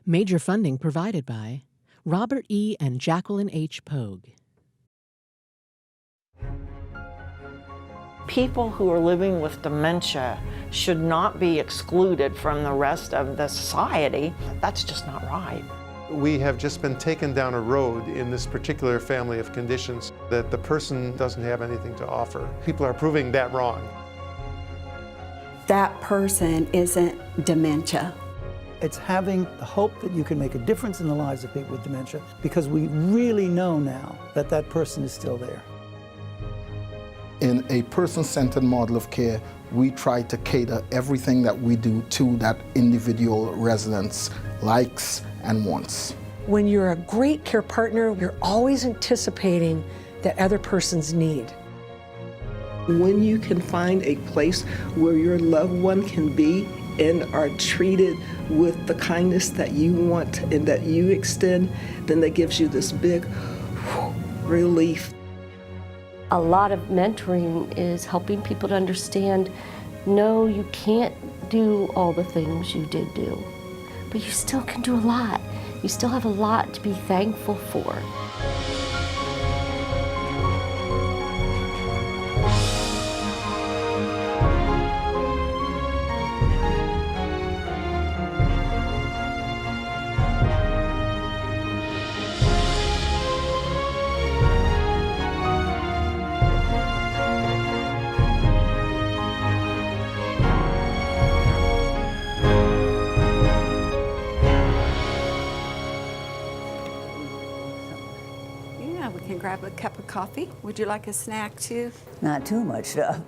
Major funding provided by Robert E. and Jacqueline H. Pogue. People who are living with dementia should not be excluded from the rest of the society. That's just not right. We have just been taken down a road in this particular family of conditions that the person doesn't have anything to offer. People are proving that wrong. That person isn't dementia. It's having the hope that you can make a difference in the lives of people with dementia, because we really know now that that person is still there. In a person-centered model of care, we try to cater everything that we do to that individual resident's likes and wants. When you're a great care partner, you're always anticipating that other person's need. When you can find a place where your loved one can be and are treated with the kindness that you want and that you extend, then that gives you this big relief. A lot of mentoring is helping people to understand, no, you can't do all the things you did do, but you still can do a lot. You still have a lot to be thankful for. Grab a cup of coffee. Would you like a snack too? Not too much stuff.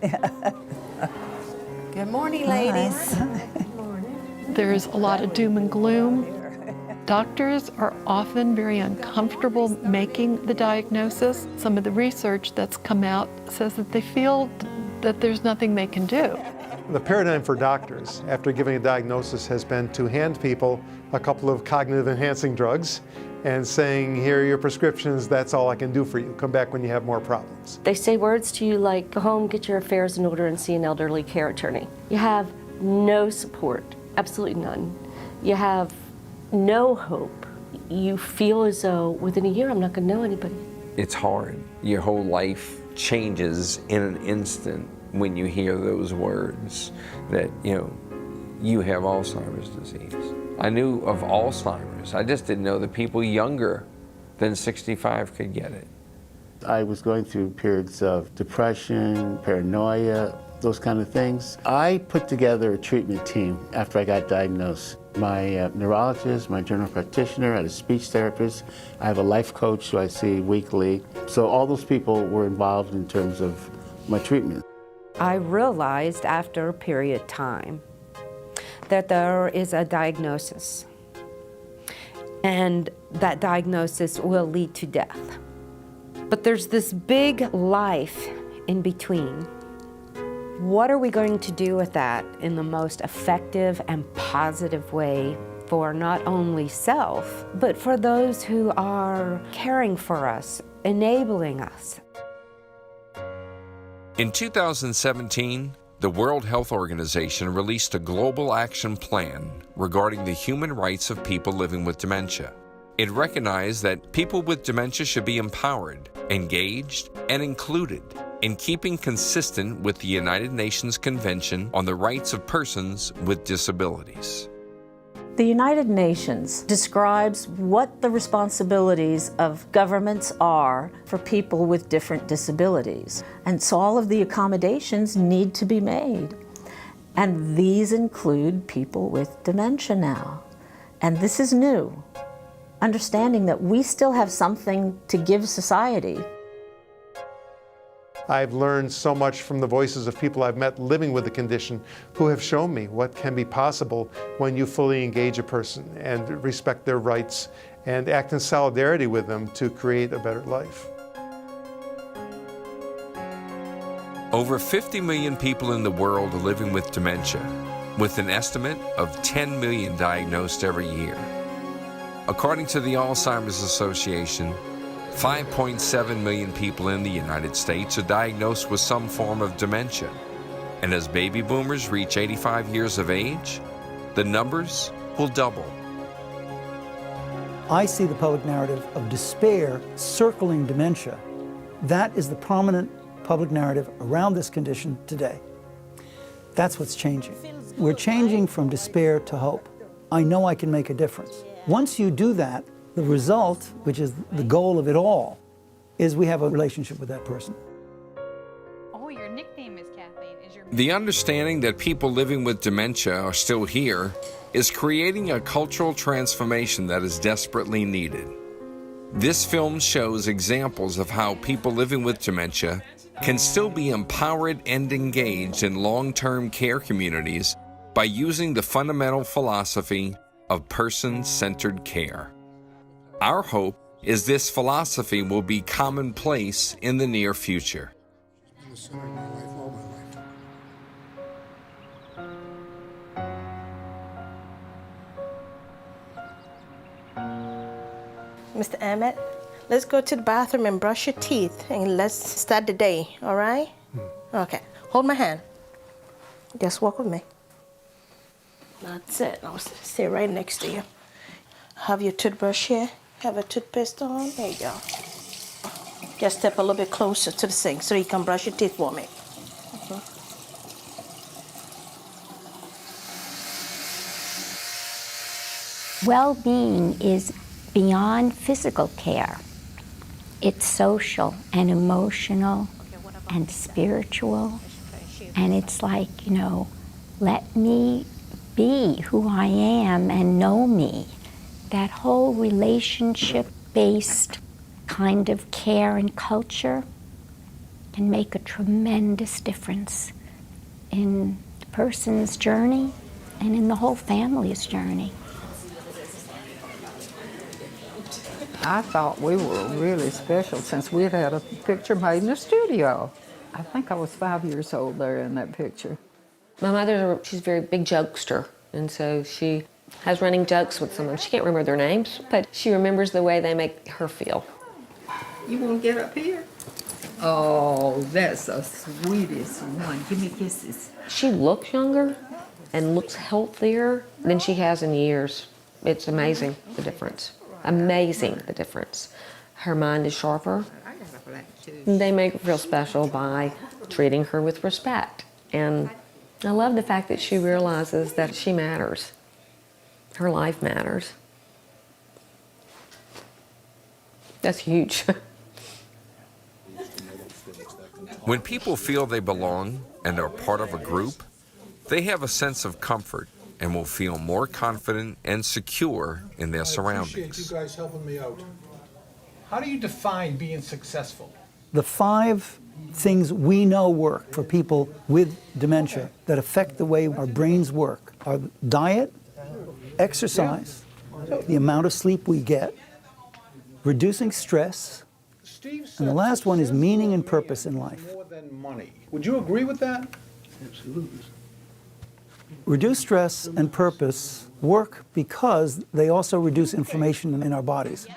Good morning, ladies. Good morning. There's a lot of doom and gloom. Doctors are often very uncomfortable making the diagnosis. Some of the research that's come out says that they feel that there's nothing they can do. The paradigm for doctors after giving a diagnosis has been to hand people a couple of cognitive enhancing drugs and saying, here are your prescriptions, that's all I can do for you. Come back when you have more problems. They say words to you like, go home, get your affairs in order, and see an elderly care attorney. You have no support, absolutely none. You have no hope. You feel as though within a year I'm not going to know anybody. It's hard. Your whole life changes in an instant when you hear those words that, you have Alzheimer's disease. I knew of Alzheimer's. I just didn't know that people younger than 65 could get it. I was going through periods of depression, paranoia, those kind of things. I put together a treatment team after I got diagnosed. My neurologist, my general practitioner, I had a speech therapist. I have a life coach who I see weekly. So all those people were involved in terms of my treatment. I realized after a period of time that there is a diagnosis, and that diagnosis will lead to death. But there's this big life in between. What are we going to do with that in the most effective and positive way for not only self, but for those who are caring for us, enabling us? In 2017, the World Health Organization released a global action plan regarding the human rights of people living with dementia. It recognized that people with dementia should be empowered, engaged, and included in keeping consistent with the United Nations Convention on the Rights of Persons with Disabilities. The United Nations describes what the responsibilities of governments are for people with different disabilities. And so all of the accommodations need to be made. And these include people with dementia now. And this is new. Understanding that we still have something to give society. I've learned so much from the voices of people I've met living with the condition who have shown me what can be possible when you fully engage a person and respect their rights and act in solidarity with them to create a better life. Over 50 million people in the world are living with dementia, with an estimate of 10 million diagnosed every year. According to the Alzheimer's Association, 5.7 million people in the United States are diagnosed with some form of dementia. And as baby boomers reach 85 years of age, the numbers will double. I see the public narrative of despair circling dementia. That is the prominent public narrative around this condition today. That's what's changing. We're changing from despair to hope. I know I can make a difference. Once you do that, the result, which is the goal of it all, is we have a relationship with that person. Oh, your nickname is Kathleen. The understanding that people living with dementia are still here is creating a cultural transformation that is desperately needed. This film shows examples of how people living with dementia can still be empowered and engaged in long-term care communities by using the fundamental philosophy of person-centered care. Our hope is this philosophy will be commonplace in the near future. Mr. Ahmed, let's go to the bathroom and brush your teeth and let's start the day, all right? Okay, hold my hand. Just walk with me. That's it. I'll sit right next to you. Have your toothbrush here. Have a toothpaste on. There you go. Just step a little bit closer to the sink so you can brush your teeth for me. Well-being is beyond physical care. It's social and emotional and spiritual. And it's like, you know, let me be who I am and know me. That whole relationship-based kind of care and culture can make a tremendous difference in the person's journey and in the whole family's journey. I thought we were really special since we had a picture made in the studio. I think I was 5 years old there in that picture. My mother, she's a very big jokester, and so she has running jokes with someone. She can't remember their names, but she remembers the way they make her feel. You want to get up here? Oh, that's the sweetest one. Give me kisses. She looks younger and looks healthier than she has in years. It's amazing, the difference. Amazing, the difference. Her mind is sharper. They make her feel special by treating her with respect. And I love the fact that she realizes that she matters. Her life matters. That's huge. When people feel they belong and are part of a group, they have a sense of comfort and will feel more confident and secure in their surroundings. I appreciate you guys helping me out. How do you define being successful? The 5 things we know work for people with dementia that affect the way our brains work are diet, exercise, the amount of sleep we get, reducing stress, and the last one is meaning and purpose in life. More than money. Would you agree with that? Absolutely. Reduce stress and purpose work because they also reduce inflammation in our bodies.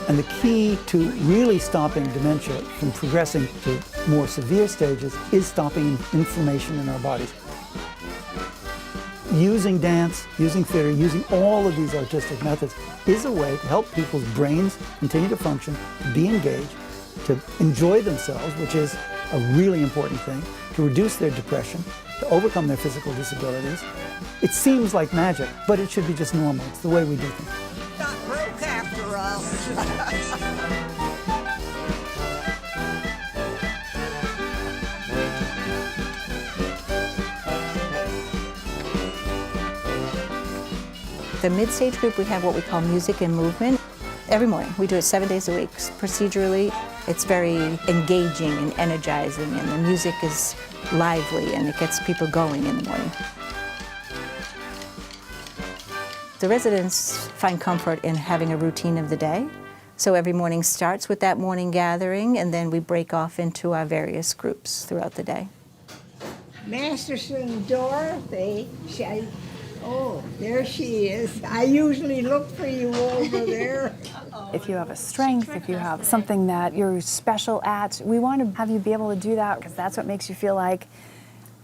And the key to really stopping dementia from progressing to more severe stages is stopping inflammation in our bodies. Using dance, using theater, using all of these artistic methods is a way to help people's brains continue to function, to be engaged, to enjoy themselves, which is a really important thing, to reduce their depression, to overcome their physical disabilities. It seems like magic, but it should be just normal. It's the way we do things. Not broke after all. The mid-stage group, we have what we call music and movement. Every morning, we do it 7 days a week. Procedurally, it's very engaging and energizing, and the music is lively, and it gets people going in the morning. The residents find comfort in having a routine of the day. So every morning starts with that morning gathering, and then we break off into our various groups throughout the day. Masterson Dorothy, oh, there she is. I usually look for you over there. If you have a strength, if you have something that you're special at, we want to have you be able to do that because that's what makes you feel like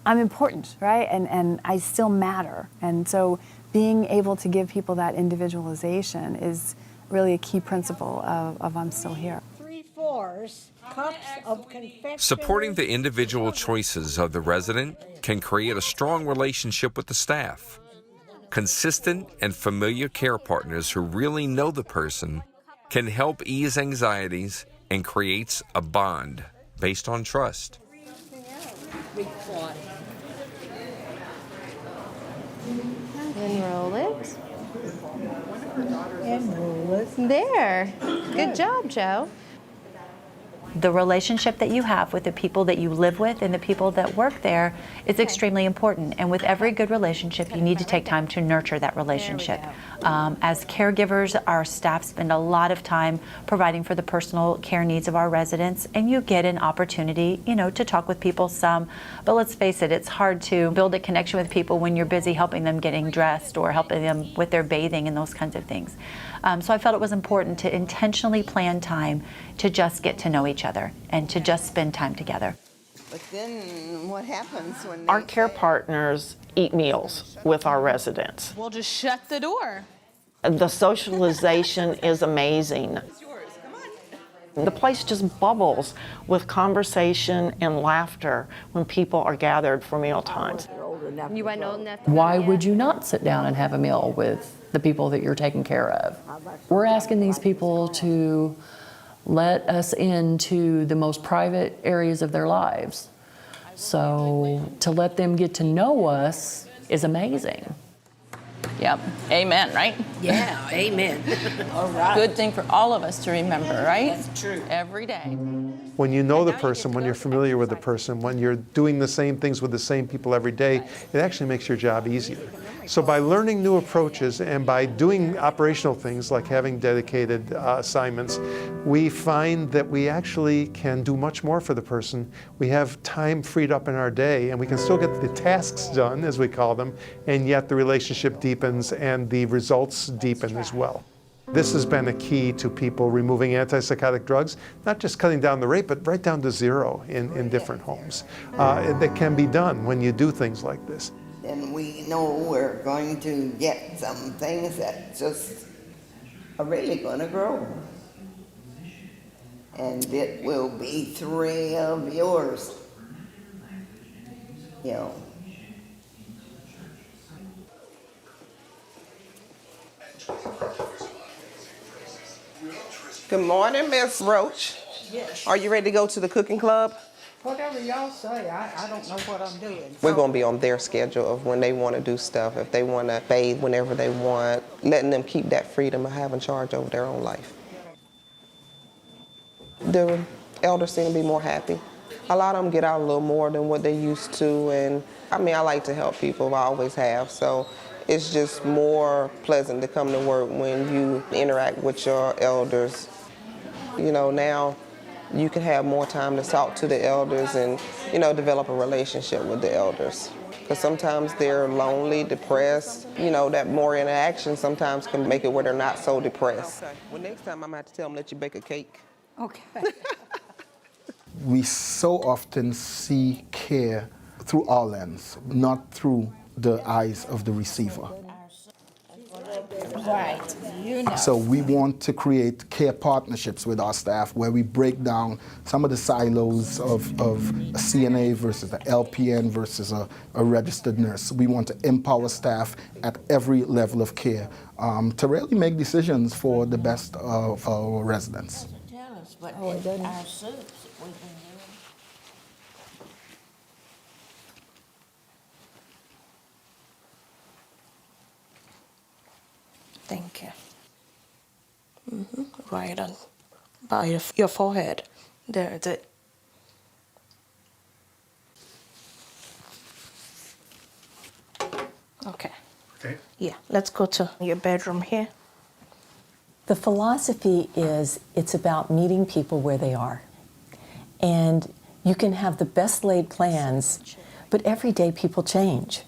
I'm important, right? And I still matter. And so being able to give people that individualization is really a key principle of I'm still here. 3/4 cups of confectionery. Supporting the individual choices of the resident can create a strong relationship with the staff. Consistent and familiar care partners who really know the person can help ease anxieties and creates a bond based on trust. Enroll it. Enroll it. There. Good job, Joe. The relationship that you have with the people that you live with and the people that work there is extremely important. And with every good relationship, you need to take time to nurture that relationship. As caregivers, our staff spend a lot of time providing for the personal care needs of our residents, and you get an opportunity, to talk with people some. But let's face it, it's hard to build a connection with people when you're busy helping them getting dressed or helping them with their bathing and those kinds of things. So I felt it was important to intentionally plan time to just get to know each other and to just spend time together. But then what happens when our care partners eat meals with our residents? We'll just shut the door. The socialization is amazing. The place just bubbles with conversation and laughter when people are gathered for meal times. You went old enough. Why would you not sit down and have a meal with the people that you're taking care of? We're asking these people to let us into the most private areas of their lives. So to let them get to know us is amazing. Yep. Amen, right? Yeah, amen. All right. Good thing for all of us to remember, right? That's true. Every day. When you know the person, when you're familiar with the person, when you're doing the same things with the same people every day, it actually makes your job easier. So by learning new approaches and by doing operational things like having dedicated assignments, we find that we actually can do much more for the person. We have time freed up in our day, and we can still get the tasks done, as we call them, and yet the relationship deepens and the results deepen as well. This has been a key to people removing antipsychotic drugs, not just cutting down the rate, but right down to zero in different homes. That can be done when you do things like this. And we know we're going to get some things that just are really going to grow. And it will be 3 of yours. Good morning, Miss Roach. Yes. Are you ready to go to the cooking club? Whatever y'all say, I don't know what I'm doing. We're going to be on their schedule of when they want to do stuff, if they want to bathe whenever they want, letting them keep that freedom of having charge over their own life. The elders seem to be more happy. A lot of them get out a little more than what they used to, and I like to help people, I always have, so it's just more pleasant to come to work when you interact with your elders. Now you can have more time to talk to the elders and, develop a relationship with the elders. Because sometimes they're lonely, depressed. That more interaction sometimes can make it where they're not so depressed. Well, next time I'm going to have to tell them, let you bake a cake. Okay. We so often see care through our lens, not through the eyes of the receiver. Right. So we want to create care partnerships with our staff where we break down some of the silos of a CNA versus an LPN versus a registered nurse. We want to empower staff at every level of care to really make decisions for the best of our residents. Tell us what our soups that we've been doing. Thank you. Right on by your forehead. There's it. Okay. Okay. Yeah, let's go to your bedroom here. The philosophy is it's about meeting people where they are. And you can have the best laid plans, but every day people change.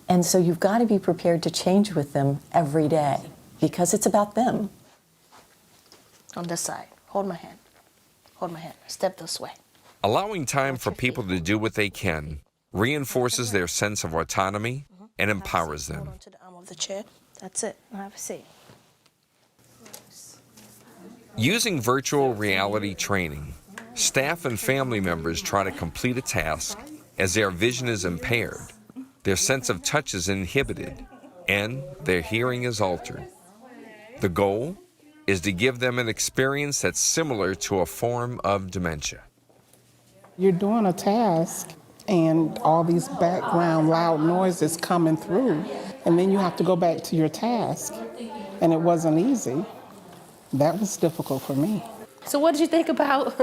And so you've got to be prepared to change with them every day because it's about them. On this side. Hold my hand. Hold my hand. Step this way. Allowing time for people to do what they can reinforces their sense of autonomy, and empowers them. Hold on to the arm of the chair. That's it. Now have a seat. Using virtual reality training, staff and family members try to complete a task as their vision is impaired, their sense of touch is inhibited, and their hearing is altered. The goal is to give them an experience that's similar to a form of dementia. You're doing a task and all these background loud noises coming through, and then you have to go back to your task, and it wasn't easy. That was difficult for me. So what did you think about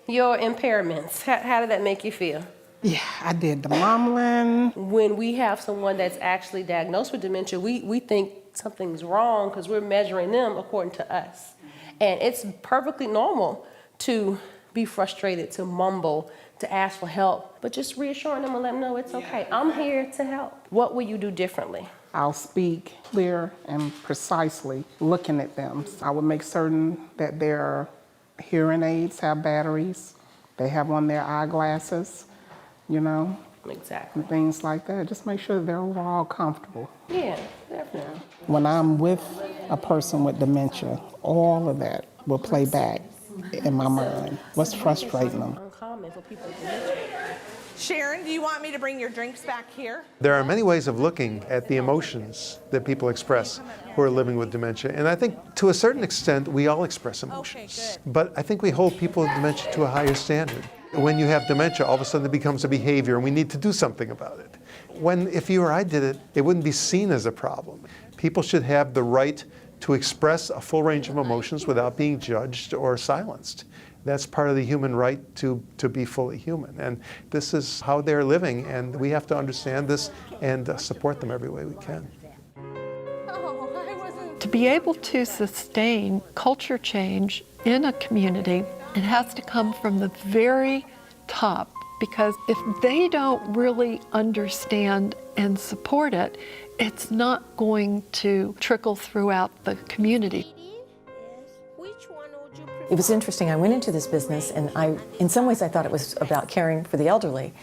your impairments? How did that make you feel? Yeah, I did the mumbling. When we have someone that's actually diagnosed with dementia, we think something's wrong because we're measuring them according to us. And it's perfectly normal to be frustrated, to mumble, to ask for help, but just reassuring them and let them know it's okay. I'm here to help. What will you do differently? I'll speak clear and precisely looking at them. I would make certain that their hearing aids have batteries, they have on their eyeglasses, you know. Exactly. And things like that. Just make sure that they're overall comfortable. Yeah, definitely. When I'm with a person with dementia, all of that will play back in my mind. What's frustrating them? Uncommon for people with dementia. Sharon, do you want me to bring your drinks back here? There are many ways of looking at the emotions that people express who are living with dementia. And I think to a certain extent, we all express emotions. But I think we hold people with dementia to a higher standard. When you have dementia, all of a sudden it becomes a behavior and we need to do something about it. When, if you or I did it, it wouldn't be seen as a problem. People should have the right to express a full range of emotions without being judged or silenced. That's part of the human right to be fully human. And this is how they're living, and we have to understand this and support them every way we can. To be able to sustain culture change in a community, it has to come from the very top, because if they don't really understand and support it, it's not going to trickle throughout the community. It was interesting. I went into this business, and in some ways I thought it was about caring for the elderly.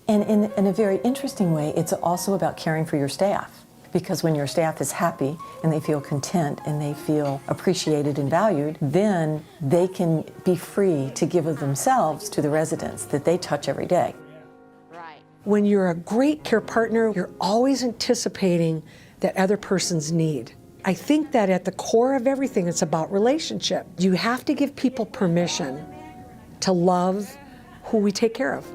And in a very interesting way, it's also about caring for your staff. Because when your staff is happy and they feel content and they feel appreciated and valued, then they can be free to give of themselves to the residents that they touch every day. When you're a great care partner, you're always anticipating that other person's need. I think that at the core of everything, it's about relationship. You have to give people permission to love who we take care of.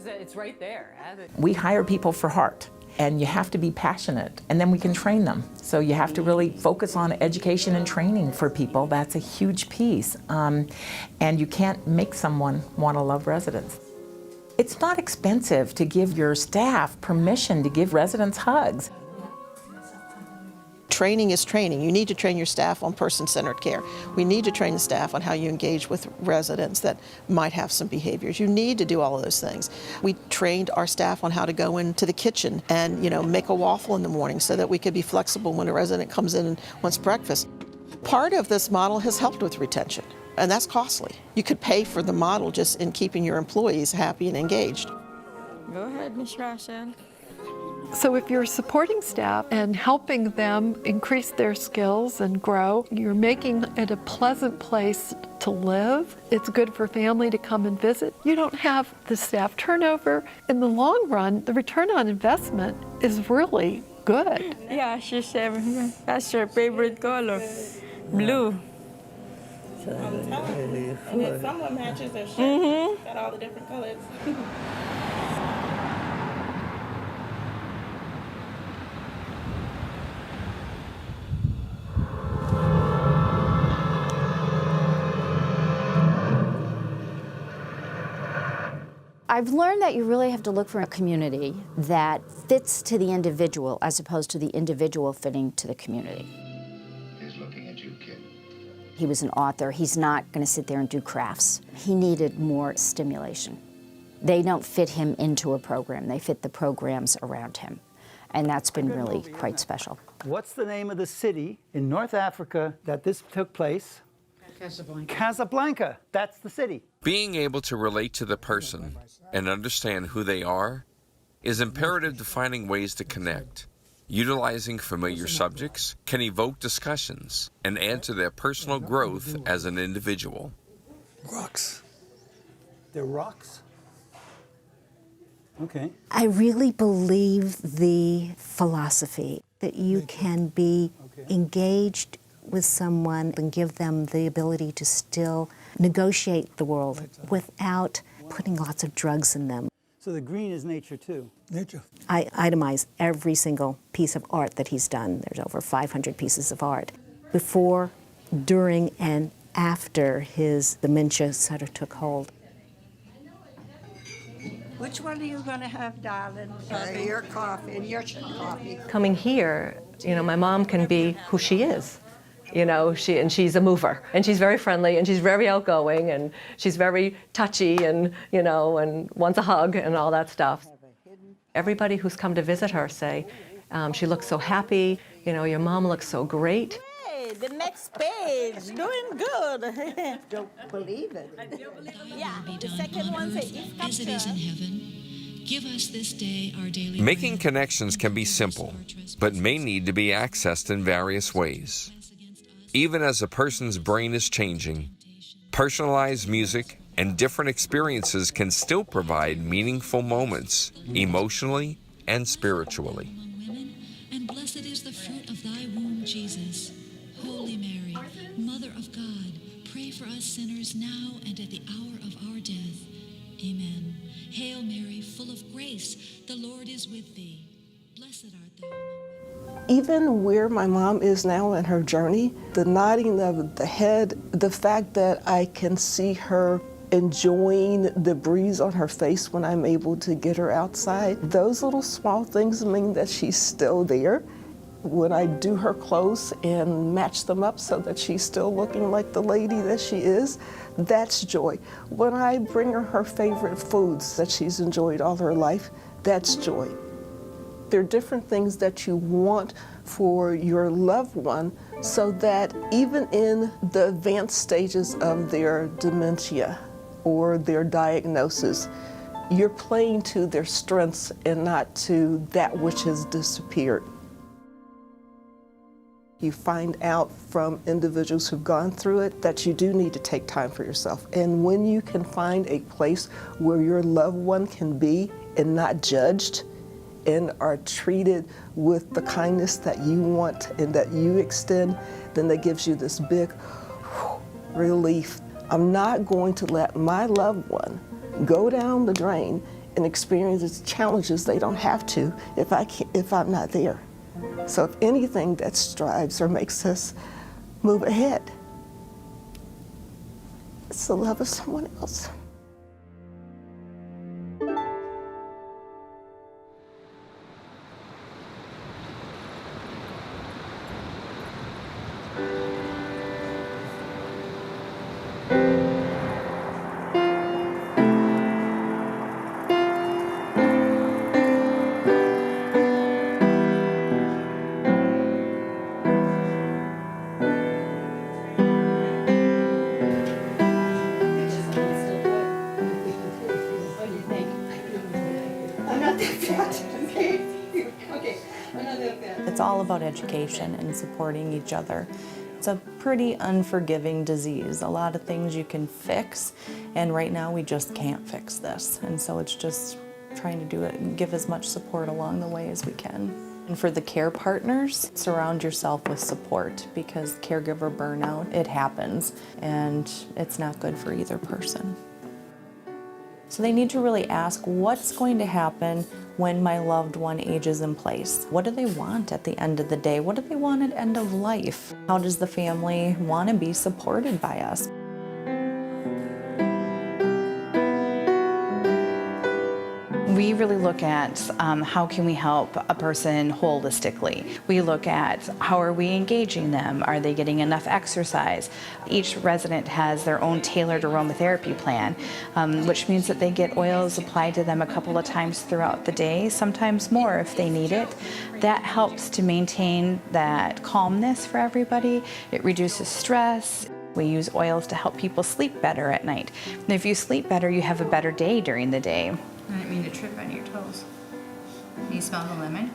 It's right there. We hire people for heart, and you have to be passionate, and then we can train them. So you have to really focus on education and training for people. That's a huge piece. And you can't make someone want to love residents. It's not expensive to give your staff permission to give residents hugs. Training is training. You need to train your staff on person-centered care. We need to train the staff on how you engage with residents that might have some behaviors. You need to do all of those things. We trained our staff on how to go into the kitchen and, make a waffle in the morning so that we could be flexible when a resident comes in and wants breakfast. Part of this model has helped with retention, and that's costly. You could pay for the model just in keeping your employees happy and engaged. Go ahead, Ms. Russian. So if you're supporting staff and helping them increase their skills and grow, you're making it a pleasant place to live. It's good for family to come and visit. You don't have the staff turnover. In the long run, the return on investment is really good. Yeah, she said that's her favorite color, blue. And then someone matches their shirt. Got all the different colors. I've learned that you really have to look for a community that fits to the individual as opposed to the individual fitting to the community. He's looking at you, kid. He was an author. He's not going to sit there and do crafts. He needed more stimulation. They don't fit him into a program. They fit the programs around him. And that's been really quite special. What's the name of the city in North Africa that this took place? Casablanca. Casablanca. That's the city. Being able to relate to the person and understand who they are is imperative to finding ways to connect. Utilizing familiar subjects can evoke discussions and add to their personal growth as an individual. Rocks. They're rocks? Okay. I really believe the philosophy that you can be engaged with someone and give them the ability to still negotiate the world without putting lots of drugs in them. So the green is nature too? Nature. I itemize every single piece of art that he's done. There's over 500 pieces of art. Before, during, and after his dementia sort of took hold. Which one are you going to have, darling? Your coffee and your coffee. Coming here, you know, my mom can be who she is. You know, she's a mover, and she's very friendly, and she's very outgoing, and she's very touchy, and, you know, and wants a hug and all that stuff. Everybody who's come to visit her say, she looks so happy, you know, your mom looks so great. Hey, the next page, doing good. Don't believe it. Yeah, the second one says, as it is in heaven. Give us this day our daily bread. Making connections can be simple, but may need to be accessed in various ways. Even as a person's brain is changing, personalized music and different experiences can still provide meaningful moments, emotionally and spiritually. And blessed is the fruit of thy womb, Jesus. Holy Mary, Mother of God, pray for us sinners now and at the hour of our death. Amen. Hail Mary, full of grace, the Lord is with thee. Blessed art thou. Even where my mom is now in her journey, the nodding of the head, the fact that I can see her enjoying the breeze on her face when I'm able to get her outside, those little small things mean that she's still there. When I do her clothes and match them up so that she's still looking like the lady that she is, that's joy. When I bring her favorite foods that she's enjoyed all her life, that's joy. There are different things that you want for your loved one so that even in the advanced stages of their dementia or their diagnosis, you're playing to their strengths and not to that which has disappeared. You find out from individuals who've gone through it that you do need to take time for yourself. And when you can find a place where your loved one can be and not judged, and are treated with the kindness that you want and that you extend, then that gives you this big relief. I'm not going to let my loved one go down the drain and experience challenges they don't have to if I'm not there. So if anything that strives or makes us move ahead, it's the love of someone else. It's all about education and supporting each other. It's a pretty unforgiving disease. A lot of things you can fix, and right now we just can't fix this. And so it's just trying to do it and give as much support along the way as we can. And for the care partners, surround yourself with support because caregiver burnout, it happens, and it's not good for either person. So they need to really ask, what's going to happen when my loved one ages in place? What do they want at the end of the day? What do they want at end of life? How does the family want to be supported by us? We really look at how can we help a person holistically. We look at how are we engaging them? Are they getting enough exercise? Each resident has their own tailored aromatherapy plan, which means that they get oils applied to them a couple of times throughout the day, sometimes more if they need it. That helps to maintain that calmness for everybody. It reduces stress. We use oils to help people sleep better at night. And if you sleep better, you have a better day during the day. I didn't mean to trip on your toes. You smell the lemon?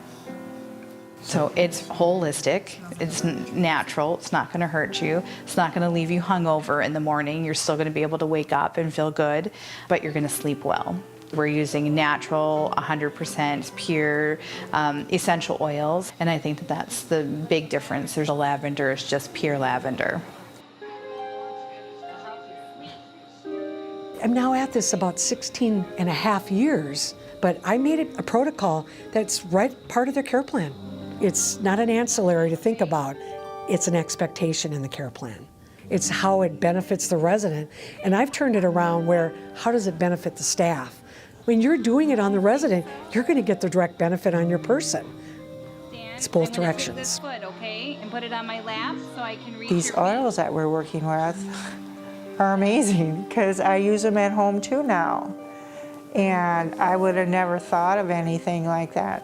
So it's holistic, it's natural, it's not going to hurt you, it's not going to leave you hungover in the morning. You're still going to be able to wake up and feel good, but you're going to sleep well. We're using natural, 100% pure essential oils, and I think that that's the big difference. There's a lavender, it's just pure lavender. I'm now at this about 16 and a half years, but I made it a protocol that's right part of their care plan. It's not an ancillary to think about, it's an expectation in the care plan. It's how it benefits the resident, and I've turned it around where, how does it benefit the staff? When you're doing it on the resident, you're going to get the direct benefit on your person. It's both directions. This foot, okay, and put it on my lap so I can reach These your oils that we're working with are amazing because I use them at home too now. And I would have never thought of anything like that.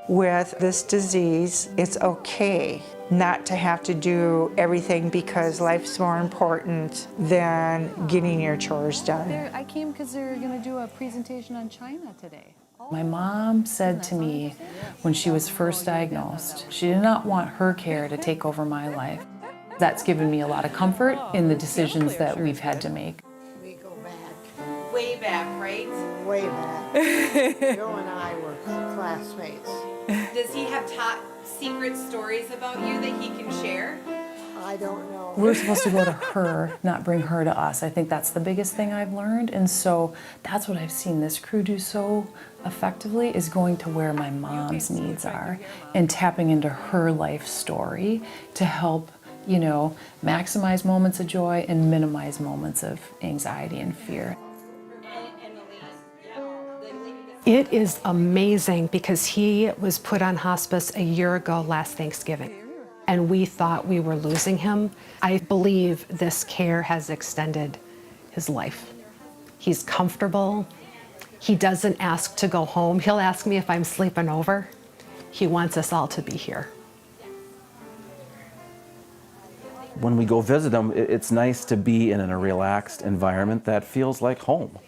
With this disease, it's okay not to have to do everything because life's more important than getting your chores done. I came because they're going to do a presentation on China today. My mom said to me when she was first diagnosed, she did not want her care to take over my life. That's given me a lot of comfort in the decisions that we've had to make. We go back. Way back, right? Way back. Joe and I were classmates. Does he have top secret stories about you that he can share? I don't know. We're supposed to go to her, not bring her to us. I think that's the biggest thing I've learned. And so that's what I've seen this crew do so effectively, is going to where my mom's needs are and tapping into her life story to help, you know, maximize moments of joy and minimize moments of anxiety and fear. It is amazing because he was put on hospice a year ago last Thanksgiving, and we thought we were losing him. I believe this care has extended his life. He's comfortable. He doesn't ask to go home. He'll ask me if I'm sleeping over. He wants us all to be here. When we go visit him, it's nice to be in a relaxed environment that feels like home.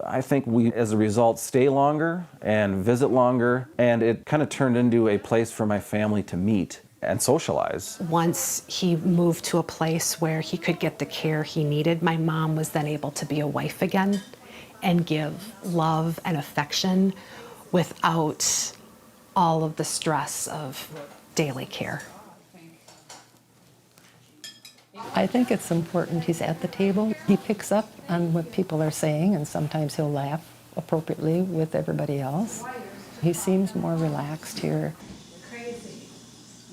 I think we, as a result, stay longer and visit longer, and it kind of turned into a place for my family to meet and socialize. Once he moved to a place where he could get the care he needed, my mom was then able to be a wife again and give love and affection without all of the stress of daily care. I think it's important he's at the table. He picks up on what people are saying, and sometimes he'll laugh appropriately with everybody else. He seems more relaxed here.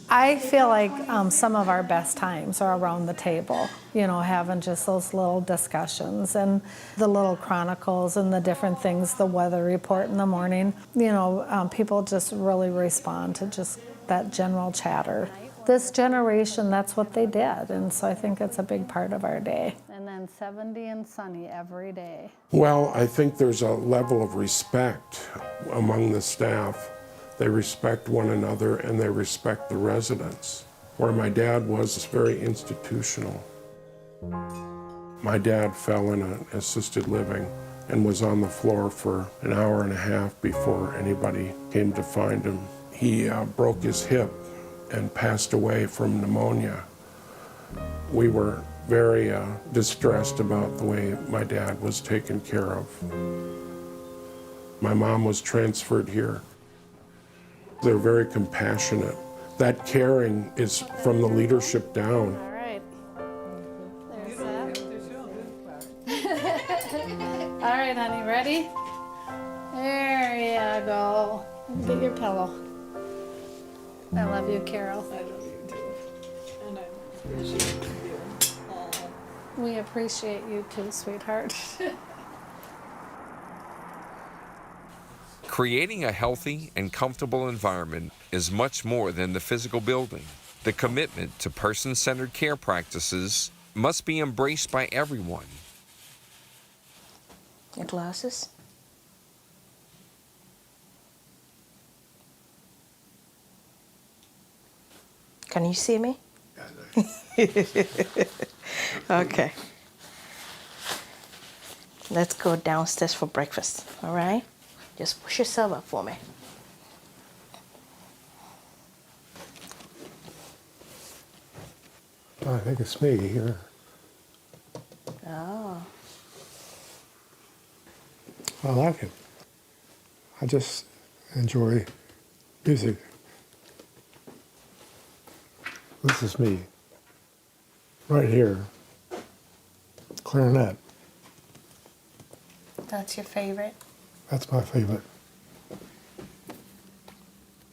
I feel like some of our best times are around the table, you know, having just those little discussions and the little chronicles and the different things, the weather report in the morning. You know, people just really respond to just that general chatter. This generation, that's what they did, and so I think it's a big part of our day. And then 70 and sunny every day. Well, I think there's a level of respect among the staff. They respect one another and they respect the residents. Where my dad was very institutional. My dad fell in an assisted living and was on the floor for an hour and a half before anybody came to find him. He broke his hip and passed away from pneumonia. We were very distressed about the way my dad was taken care of. My mom was transferred here. They're very compassionate. That caring is from the leadership down. All right. There's that. All right, honey, ready? There you go. Get your pillow. I love you, Carol. I love you too. And I appreciate you. We appreciate you too, sweetheart. Creating a healthy and comfortable environment is much more than the physical building. The commitment to person-centered care practices must be embraced by everyone. Your glasses? Can you see me? Okay. Let's go downstairs for breakfast, all right? Just push yourself up for me. I think it's me here. Oh. I like it. I just enjoy music. This is me. Right here. Clarinet. That's your favorite? That's my favorite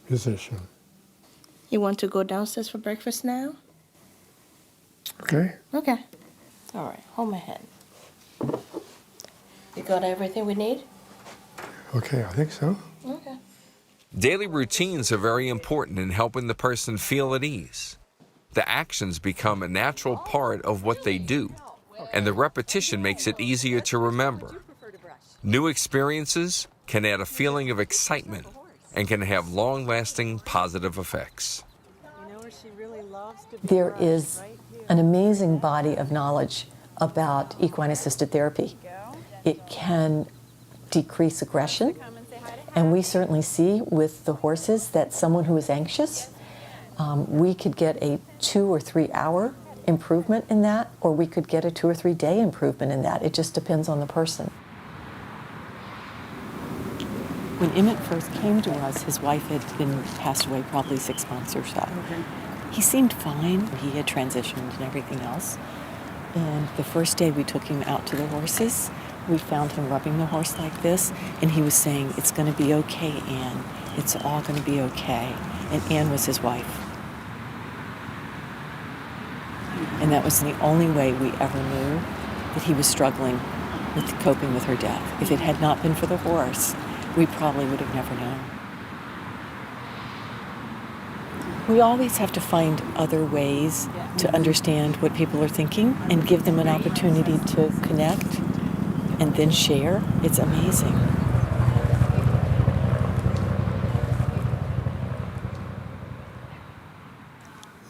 musician. You want to go downstairs for breakfast now? Okay? Okay. All right, hold my hand. You got everything we need? Okay, I think so. Okay. Daily routines are very important in helping the person feel at ease. The actions become a natural part of what they do, and the repetition makes it easier to remember. New experiences can add a feeling of excitement and can have long-lasting positive effects. There is an amazing body of knowledge about equine-assisted therapy. It can decrease aggression, and we certainly see with the horses that someone who is anxious, we could get a 2 or 3 hour improvement in that, or we could get a 2 or 3 day improvement in that. It just depends on the person. When Emmett first came to us, his wife had been passed away probably 6 months or so. Okay. He seemed fine. He had transitioned and everything else. And the first day we took him out to the horses, we found him rubbing the horse like this, and he was saying, "It's going to be okay, Ann. It's all going to be okay." And Ann was his wife. And that was the only way we ever knew that he was struggling with coping with her death. If it had not been for the horse, we probably would have never known. We always have to find other ways to understand what people are thinking and give them an opportunity to connect and then share. It's amazing.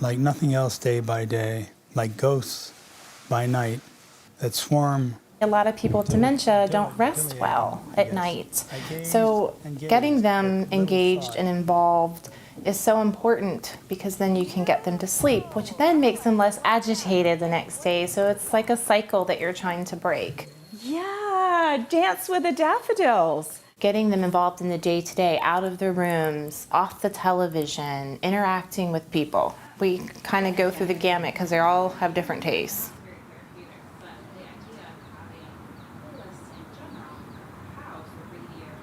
Like nothing else day by day, like ghosts by night that swarm. A lot of people with dementia don't rest well at night. So getting them engaged and involved is so important because then you can get them to sleep, which then makes them less agitated the next day. So it's like a cycle that you're trying to break. Yeah, dance with the daffodils. Getting them involved in the day-to-day, out of their rooms, off the television, interacting with people. We kind of go through the gamut because they all have different tastes.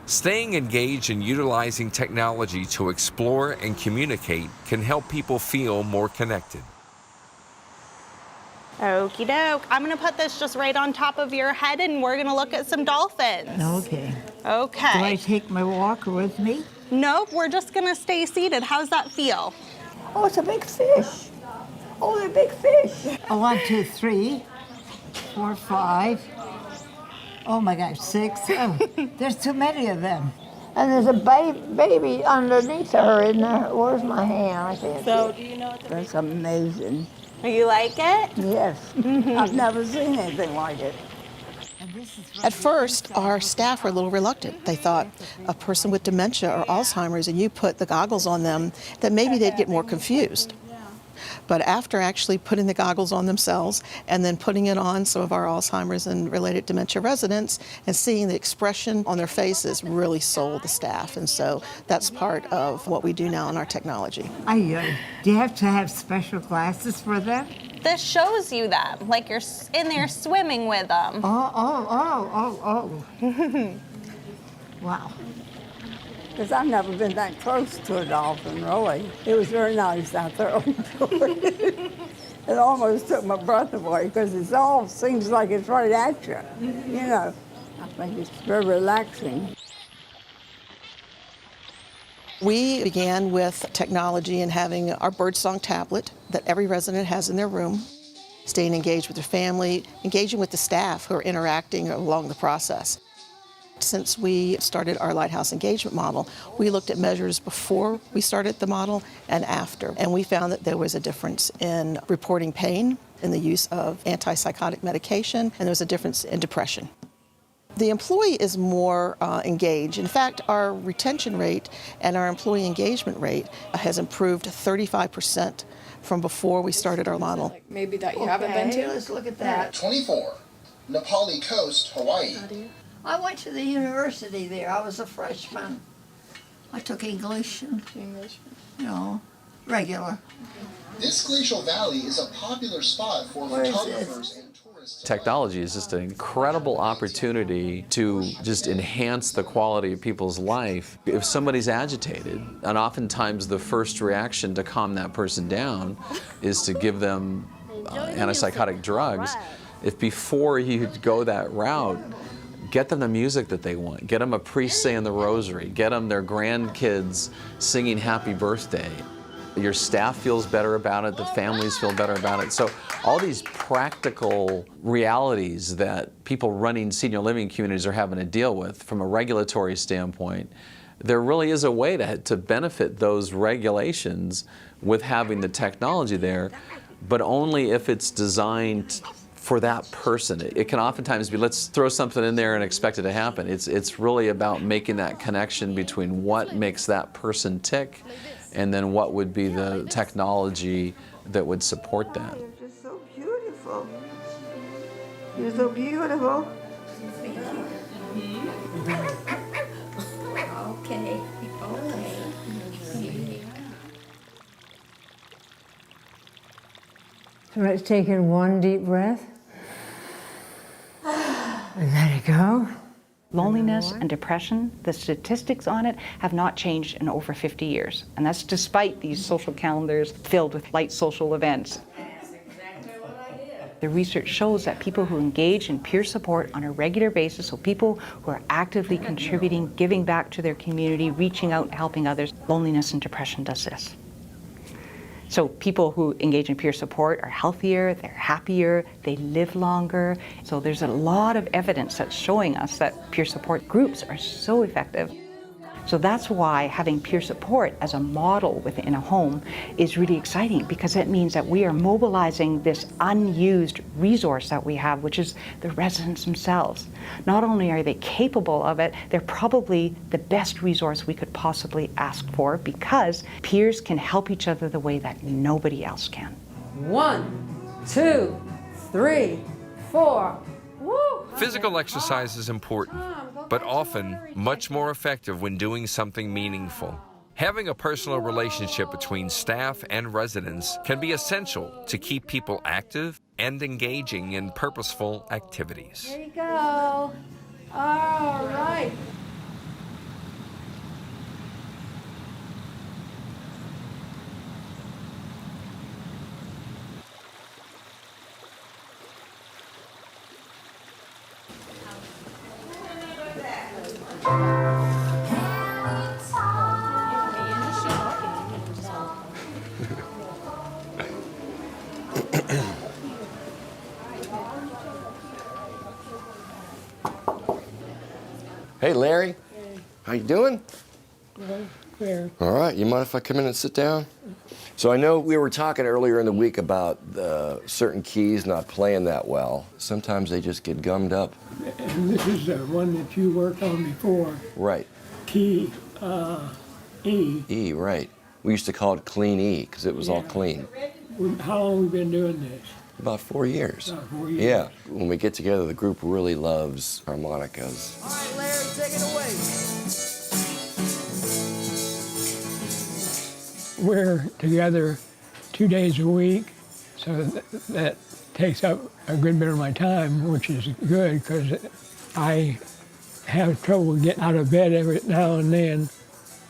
Staying engaged and utilizing technology to explore and communicate can help people feel more connected. Okie doke. I'm gonna put this just right on top of your head and we're gonna look at some dolphins. Okay. Okay. Do I take my walker with me? Nope, we're just gonna stay seated. How's that feel? Oh, it's a big fish. Oh, they're big fish. Oh, 1, 2, 3, 4, 5. Oh my gosh, 6. Oh, there's too many of them. And there's a baby underneath her in there. Where's my hand? I can't So, see. do you know what That's amazing. You like it? Yes. I've never seen anything like it. At first, our staff were a little reluctant. They thought a person with dementia or Alzheimer's and you put the goggles on them, that maybe they'd get more confused. But after actually putting the goggles on themselves and then putting it on some of our Alzheimer's and related dementia residents and seeing the expression on their faces really sold the staff. And so that's part of what we do now in our technology. Do you have to have special glasses for them? This shows you them, like you're in there swimming with them. Oh. Wow. Because I've never been that close to a dolphin, really. It was very nice out there on the It almost took my breath away because it all seems like it's right at you. You know, I think it's very relaxing. We began with technology and having our birdsong tablet that every resident has in their room, staying engaged with their family, engaging with the staff who are interacting along the process. Since we started our Lighthouse engagement model, we looked at measures before we started the model and after, and we found that there was a difference in reporting pain, in the use of antipsychotic medication, and there was a difference in depression. The employee is more engaged. In fact, our retention rate and our employee engagement rate has improved 35% from before we started our model. Maybe that you haven't been to? Let's look at that. 24, Nepali Coast, Hawaii. I went to the university there. I was a freshman. I took English and, regular. This glacial valley is a popular spot for photographers and tourists. Technology is just an incredible opportunity to just enhance the quality of people's life. If somebody's agitated, and oftentimes the first reaction to calm that person down is to give them antipsychotic drugs. If before you go that route, get them the music that they want, get them a priest saying the rosary, get them their grandkids singing happy birthday. Your staff feels better about it, the families feel better about it. So all these practical realities that people running senior living communities are having to deal with from a regulatory standpoint, there really is a way to benefit those regulations with having the technology there, but only if it's designed for that person. It can oftentimes be, let's throw something in there and expect it to happen. It's really about making that connection between what makes that person tick and then what would be the technology that would support that. You're just so beautiful. You're so beautiful. Thank you. Okay. So let's take in one deep breath. And let it go. Loneliness and depression, the statistics on it have not changed in over 50 years. And that's despite these social calendars filled with light social events. The research shows that people who engage in peer support on a regular basis, so people who are actively contributing, giving back to their community, reaching out, helping others, loneliness and depression does this. So people who engage in peer support are healthier, they're happier, they live longer. So there's a lot of evidence that's showing us that peer support groups are so effective. So that's why having peer support as a model within a home is really exciting, because it means that we are mobilizing this unused resource that we have, which is the residents themselves. Not only are they capable of it, they're probably the best resource we could possibly ask for, because peers can help each other the way that nobody else can. 1, 2, 3, 4. Woo! Physical exercise is important, but often much more effective when doing something meaningful. Having a personal relationship between staff and residents can be essential to keep people active and engaging in purposeful activities. There you go. All right. Hey, Larry. How you doing? Fair. All right. You mind if I come in and sit down? So I know we were talking earlier in the week about certain keys not playing that well. Sometimes they just get gummed up. And this is the one that you worked on before. Right. Key E. E, right. We used to call it clean E because it was all clean. How long have we been doing this? About 4 years. About 4 years. Yeah. When we get together, the group really loves harmonicas. All right, Larry, take it away. We're together 2 days a week, so that takes up a good bit of my time, which is good because I have trouble getting out of bed every now and then.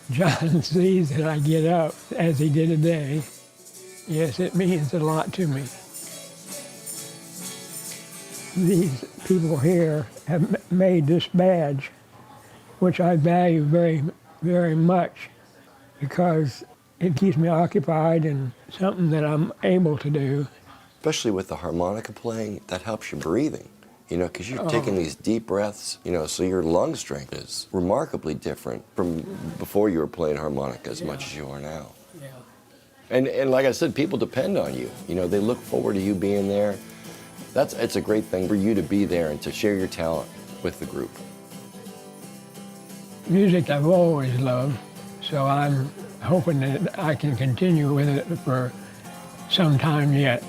John sees that I get up, as he did today. Yes, it means a lot to me. These people here have made this badge, which I value very, very much, because it keeps me occupied and something that I'm able to do. Especially with the harmonica playing, that helps your breathing, you know, because you're taking these deep breaths, you know, so your lung strength is remarkably different from before you were playing harmonica as much as you are now. Yeah. And like I said, people depend on you. You know, they look forward to you being there. It's a great thing for you to be there and to share your talent with the group. Music I've always loved, so I'm hoping that I can continue with it for sometime yet.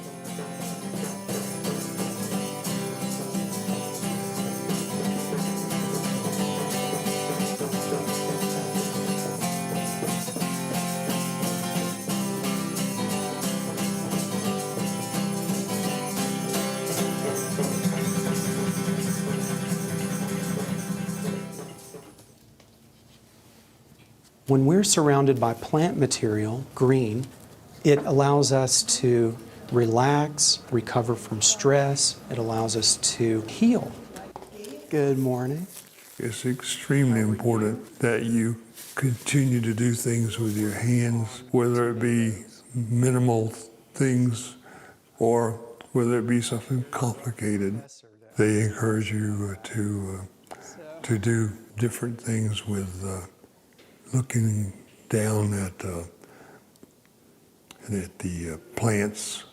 When we're surrounded by plant material, green, it allows us to relax, recover from stress. It allows us to heal. Good morning. It's extremely important that you continue to do things with your hands, whether it be minimal things or whether it be something complicated. They encourage you to do different things with looking down at the plants,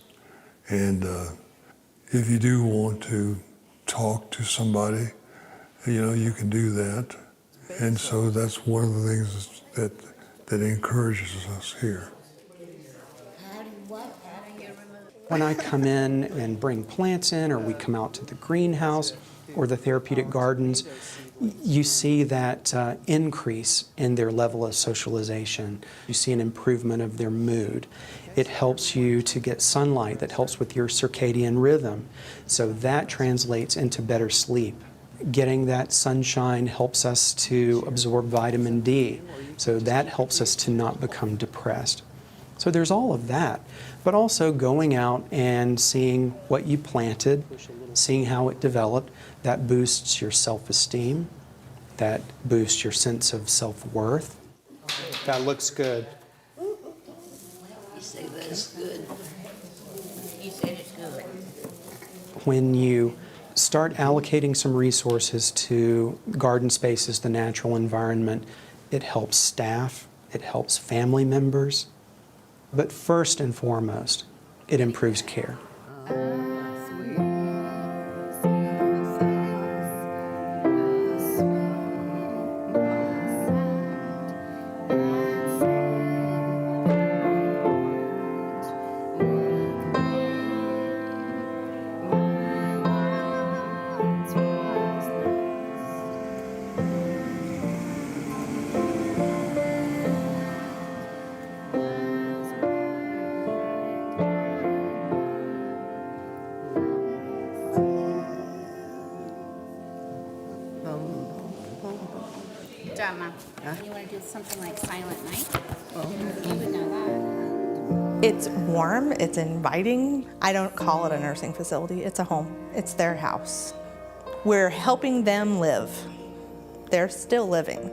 and if you do want to talk to somebody, you can do that. And so that's one of the things that encourages us here. When I come in and bring plants in, or we come out to the greenhouse or the therapeutic gardens, you see that increase in their level of socialization. You see an improvement of their mood. It helps you to get sunlight that helps with your circadian rhythm. So that translates into better sleep. Getting that sunshine helps us to absorb vitamin D. So that helps us to not become depressed. So there's all of that, but also going out and seeing what you planted, seeing how it developed. That boosts your self-esteem. That boosts your sense of self-worth. That looks good. You say that's good. You said it's good. When you start allocating some resources to garden spaces, the natural environment, it helps staff, it helps family members, but first and foremost, it improves care. Mom, you want to do something like Silent Night? You would know that. It's warm, it's inviting. I don't call it a nursing facility, it's a home. It's their house. We're helping them live. They're still living,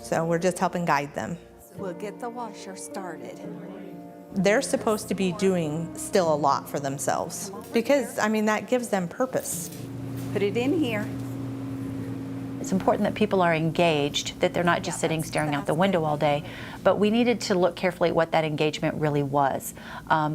so we're just helping guide them. We'll get the washer started. They're supposed to be doing still a lot for themselves because, that gives them purpose. Put it in here. It's important that people are engaged, that they're not just sitting staring out the window all day, but we needed to look carefully at what that engagement really was.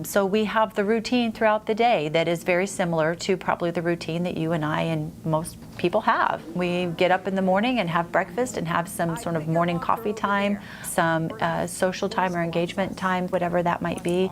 So we have the routine throughout the day that is very similar to probably the routine that you and I and most people have. We get up in the morning and have breakfast and have some sort of morning coffee time, some social time or engagement time, whatever that might be.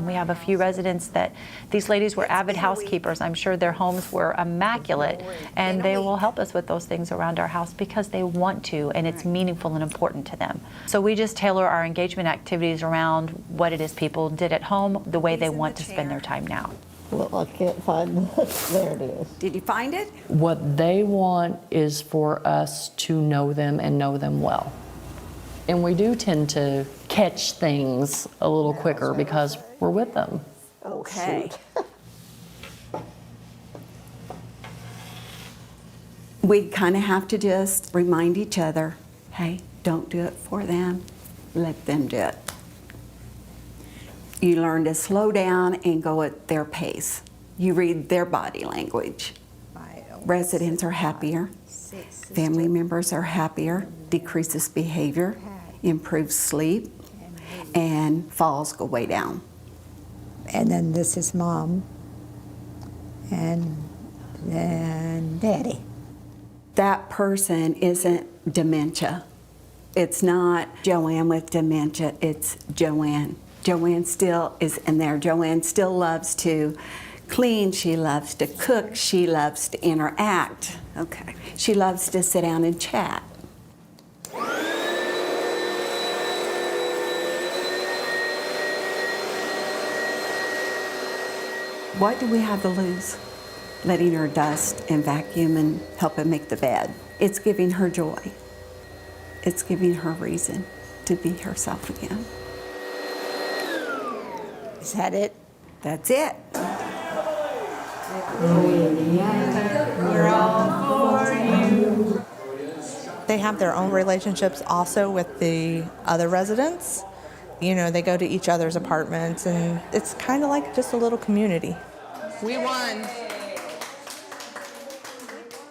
We have a few residents that these ladies were avid housekeepers. I'm sure their homes were immaculate, and they will help us with those things around our house because they want to, and it's meaningful and important to them. So we just tailor our engagement activities around what it is people did at home, the way they want to spend their time now. Well, I can't find this. There it is. Did you find it? What they want is for us to know them and know them well. And we do tend to catch things a little quicker because we're with them. Okay. We kind of have to just remind each other, hey, don't do it for them, let them do it. You learn to slow down and go at their pace. You read their body language. Residents are happier, family members are happier, decreases behavior, improves sleep, and falls go way down. And then this is Mom, and then Daddy. That person isn't dementia. It's not Joanne with dementia, it's Joanne Joanne still is in there. Joanne still loves to clean, she loves to cook, she loves to interact. Okay. She loves to sit down and chat. What do we have to lose? Letting her dust and vacuum and help him make the bed. It's giving her joy. It's giving her reason to be herself again. Is that it? That's it. We're all for you. They have their own relationships also with the other residents. You know, they go to each other's apartments, and it's kind of like just a little community. We won.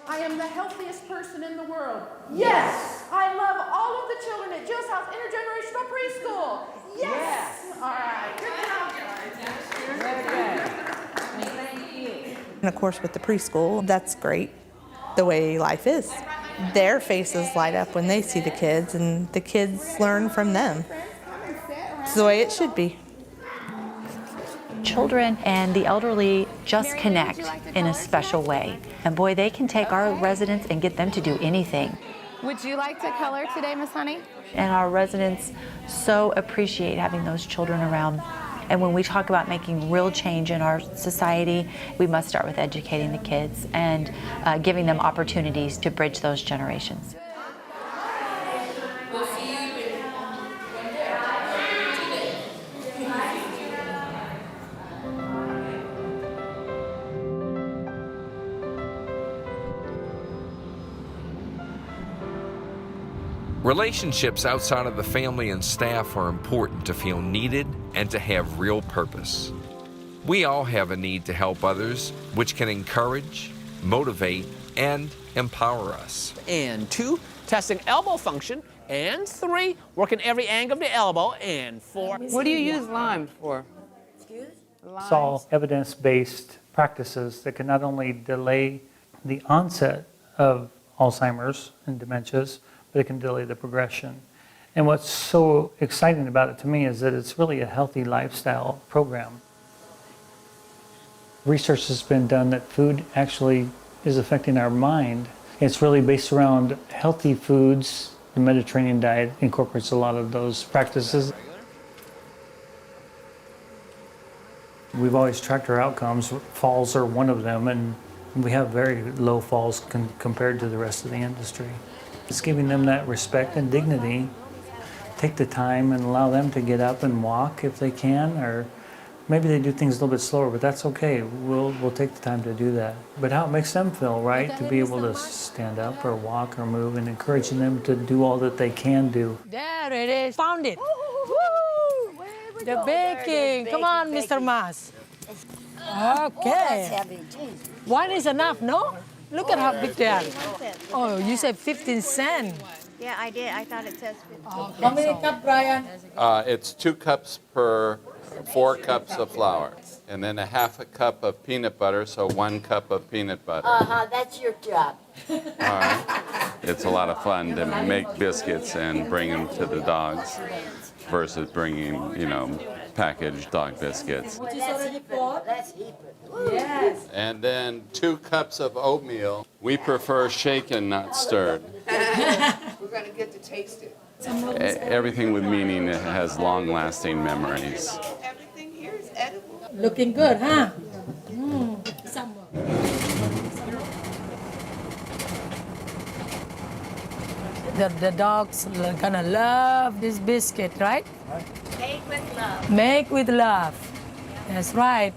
I am the healthiest person in the world. Yes. I love all of the children at Jill's House Intergenerational Preschool. Yes. All right. Good job. And of course, with the preschool, that's great, the way life is. Their faces light up when they see the kids, and the kids learn from them. It's the way it should be. Children and the elderly just connect in a special way. And boy, they can take our residents and get them to do anything. Would you like to color today, Miss Honey? And our residents so appreciate having those children around. And when we talk about making real change in our society, we must start with educating the kids and giving them opportunities to bridge those generations. Relationships outside of the family and staff are important to feel needed and to have real purpose. We all have a need to help others, which can encourage, motivate, and empower us. And 2, testing elbow function. And 3, working every angle of the elbow. And 4. What do you use lime for? It's all evidence-based practices that can not only delay the onset of Alzheimer's and dementias, but it can delay the progression. And what's so exciting about it to me is that it's really a healthy lifestyle program. Research has been done that food actually is affecting our mind. It's really based around healthy foods. The Mediterranean diet incorporates a lot of those practices. We've always tracked our outcomes. Falls are one of them, and we have very low falls compared to the rest of the industry. It's giving them that respect and dignity. Take the time and allow them to get up and walk if they can, or maybe they do things a little bit slower, but that's okay. We'll take the time to do that. But how it makes them feel, right? To be able to stand up or walk or move, and encouraging them to do all that they can do. There it is. Found it. The baking. Come on, Mr. Mas. Okay. One is enough, no? Look at how big they are. Oh, you said 15 cents. Yeah, I did. I thought it says 15. How many cups, Brian? It's 2 cups per 4 cups of flour, and then a half a cup of peanut butter, so 1 cup of peanut butter. That's your job. All right. It's a lot of fun to make biscuits and bring them to the dogs versus bringing, packaged dog biscuits. Let's heap it. Yes. And then 2 cups of oatmeal. We prefer shaken, not stirred. We're going to get to taste it. Everything with meaning has long-lasting memories. Everything here is edible. Looking good, huh? The dogs are gonna love this biscuit, right? Make with love. Make with love. That's right.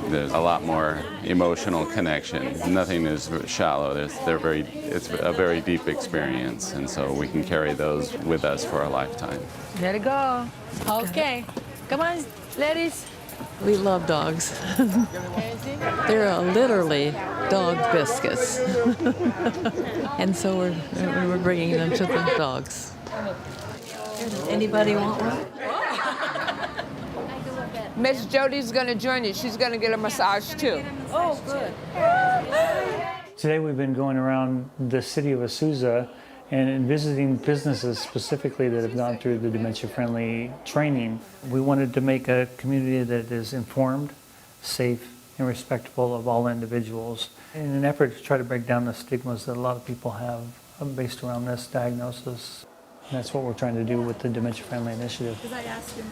There's a lot more emotional connection. Nothing is shallow. It's a very deep experience, and so we can carry those with us for a lifetime. There you go. Okay. Come on, ladies. We love dogs. They're literally dog biscuits. And so we're bringing them to the dogs. Anybody want one? Miss Jody's going to join you. She's going to get a massage too. Oh, good. Today we've been going around the city of Azusa And in visiting businesses specifically that have gone through the dementia-friendly training, we wanted to make a community that is informed, safe, and respectful of all individuals in an effort to try to break down the stigmas that a lot of people have based around this diagnosis. And that's what we're trying to do with the Dementia-Friendly Initiative. Because I asked him.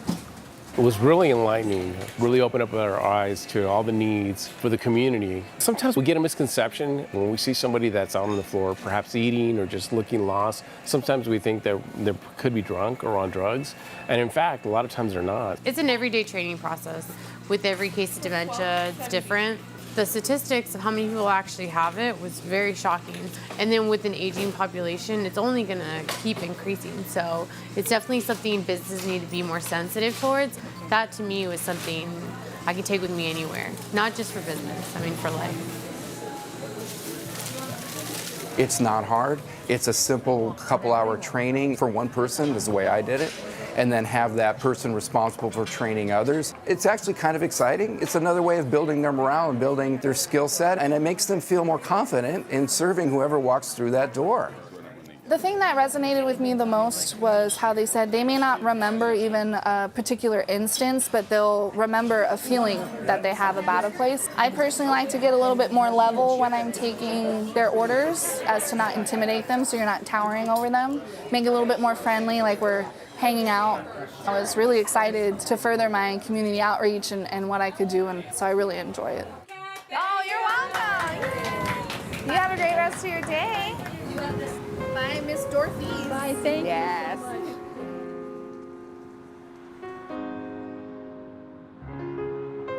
It was really enlightening, really opened up our eyes to all the needs for the community. Sometimes we get a misconception when we see somebody that's out on the floor, perhaps eating or just looking lost. Sometimes we think that they could be drunk or on drugs. And in fact, a lot of times they're not. It's an everyday training process. With every case of dementia, it's different. The statistics of how many people actually have it was very shocking. And then with an aging population, it's only gonna keep increasing. So it's definitely something businesses need to be more sensitive towards. That to me was something I can take with me anywhere, not just for business, I mean for life. It's not hard. It's a simple couple-hour training for one person, is the way I did it, and then have that person responsible for training others. It's actually kind of exciting. It's another way of building their morale and building their skill set, and it makes them feel more confident in serving whoever walks through that door. The thing that resonated with me the most was how they said they may not remember even a particular instance, but they'll remember a feeling that they have about a place. I personally like to get a little bit more level when I'm taking their orders, as to not intimidate them so you're not towering over them. Make it a little bit more friendly, like we're hanging out. I was really excited to further my community outreach and what I could do, and so I really enjoy it. Oh, you're welcome. You have a great rest of your day. Bye, Miss Dorothy. Bye, thank you. Yes.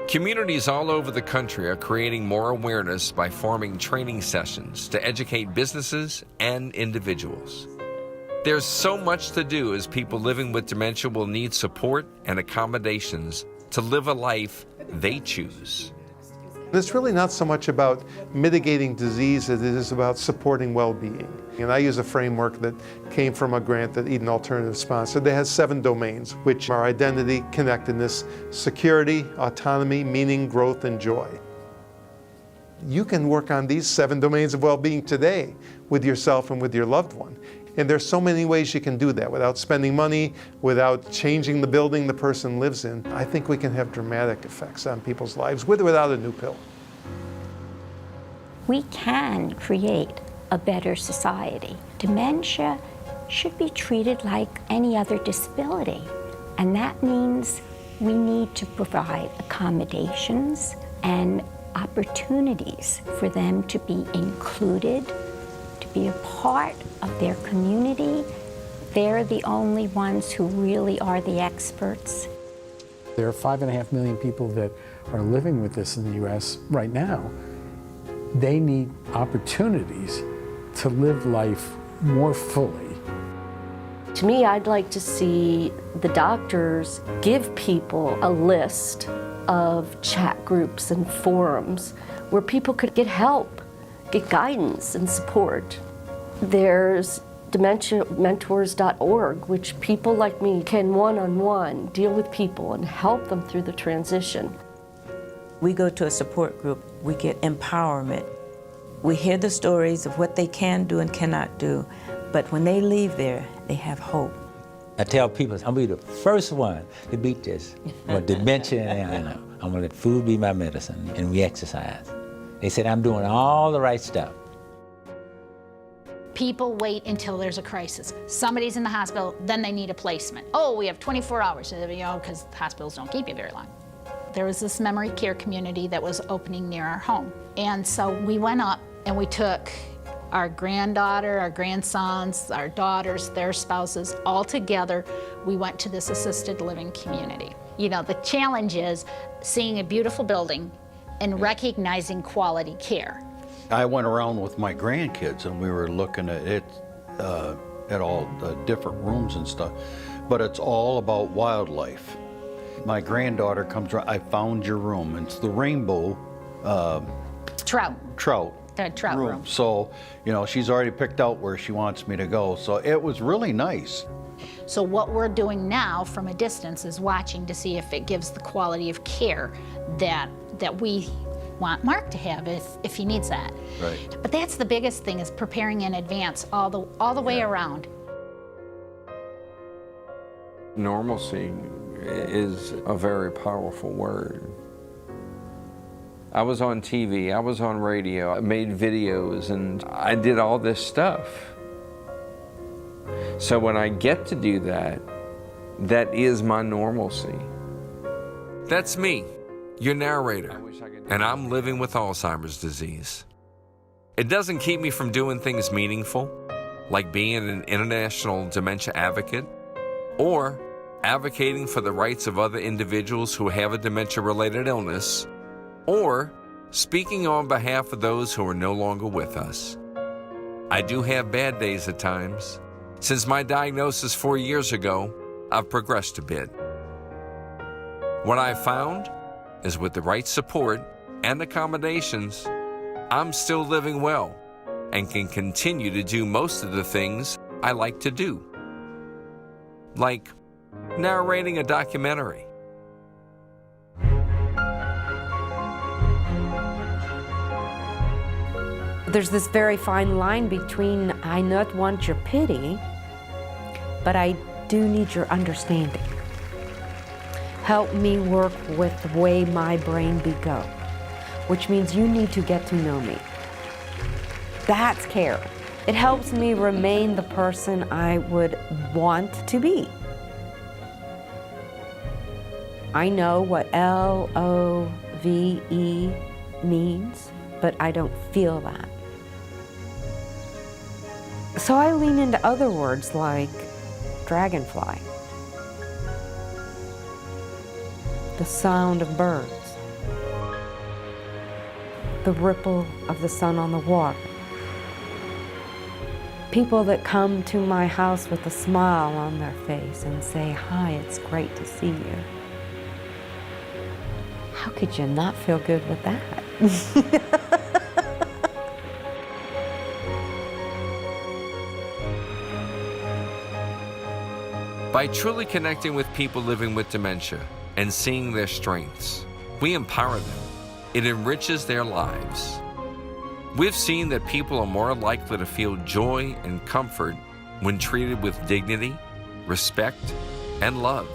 Communities all over the country are creating more awareness by forming training sessions to educate businesses and individuals. There's so much to do as people living with dementia will need support and accommodations to live a life they choose. It's really not so much about mitigating disease as it is about supporting well-being. And I use a framework that came from a grant that Eden Alternative sponsored. They has 7 domains, which are identity, connectedness, security, autonomy, meaning, growth, and joy. You can work on these 7 domains of well-being today with yourself and with your loved one. And there's so many ways you can do that without spending money, without changing the building the person lives in. I think we can have dramatic effects on people's lives with or without a new pill. We can create a better society. Dementia should be treated like any other disability. And that means we need to provide accommodations and opportunities for them to be included, to be a part of their community. They're the only ones who really are the experts. There are 5.5 million people that are living with this in the U.S. right now. They need opportunities to live life more fully. To me, I'd like to see the doctors give people a list of chat groups and forums where people could get help, get guidance and support. There's dementiamentors.org, which people like me can one-on-one deal with people and help them through the transition. We go to a support group, we get empowerment. We hear the stories of what they can do and cannot do, but when they leave there, they have hope. I tell people, I'm gonna be the first one to beat this. I'm dementia, and I'm gonna let food be my medicine, and we exercise. They said I'm doing all the right stuff. People wait until there's a crisis. Somebody's in the hospital, then they need a placement. Oh, we have 24 hours, because hospitals don't keep you very long. There was this memory care community that was opening near our home. And so we went up and we took our granddaughter, our grandsons, our daughters, their spouses, all together. We went to this assisted living community. You know, the challenge is seeing a beautiful building and recognizing quality care. I went around with my grandkids and we were looking at it, at all the different rooms and stuff, but it's all about wildlife. My granddaughter comes around, I found your room. It's the rainbow Trout room. So, you know, she's already picked out where she wants me to go. So it was really nice. So what we're doing now from a distance is watching to see if it gives the quality of care that we want Mark to have if he needs that. Right. But that's the biggest thing, is preparing in advance all the way around. Normalcy is a very powerful word. I was on TV, I was on radio, I made videos, and I did all this stuff. So when I get to do that, that is my normalcy. That's me, your narrator, and I'm living with Alzheimer's disease. It doesn't keep me from doing things meaningful, like being an international dementia advocate, or advocating for the rights of other individuals who have a dementia-related illness, or speaking on behalf of those who are no longer with us. I do have bad days at times. Since my diagnosis 4 years ago, I've progressed a bit. What I've found is with the right support and accommodations, I'm still living well and can continue to do most of the things I like to do, like narrating a documentary. There's this very fine line between I not want your pity, but I do need your understanding. Help me work with the way my brain be go, which means you need to get to know me. That's care. It helps me remain the person I would want to be. I know what LOVE means, but I don't feel that. So I lean into other words like dragonfly, the sound of birds, the ripple of the sun on the water, people that come to my house with a smile on their face and say, "Hi, it's great to see you." How could you not feel good with that? By truly connecting with people living with dementia and seeing their strengths, we empower them. It enriches their lives. We've seen that people are more likely to feel joy and comfort when treated with dignity, respect, and love.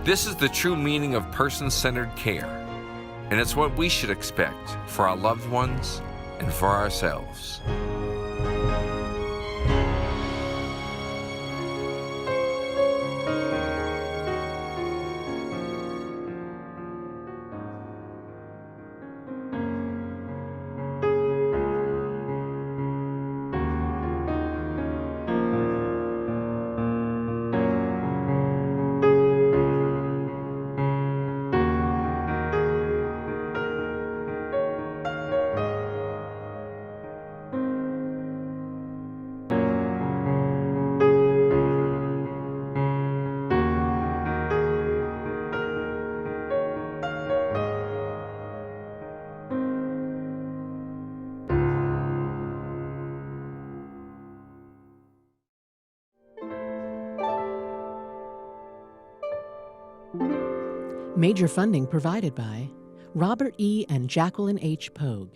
This is the true meaning of person-centered care, and it's what we should expect for our loved ones and for ourselves. Major funding provided by Robert E. and Jacqueline H. Pogue.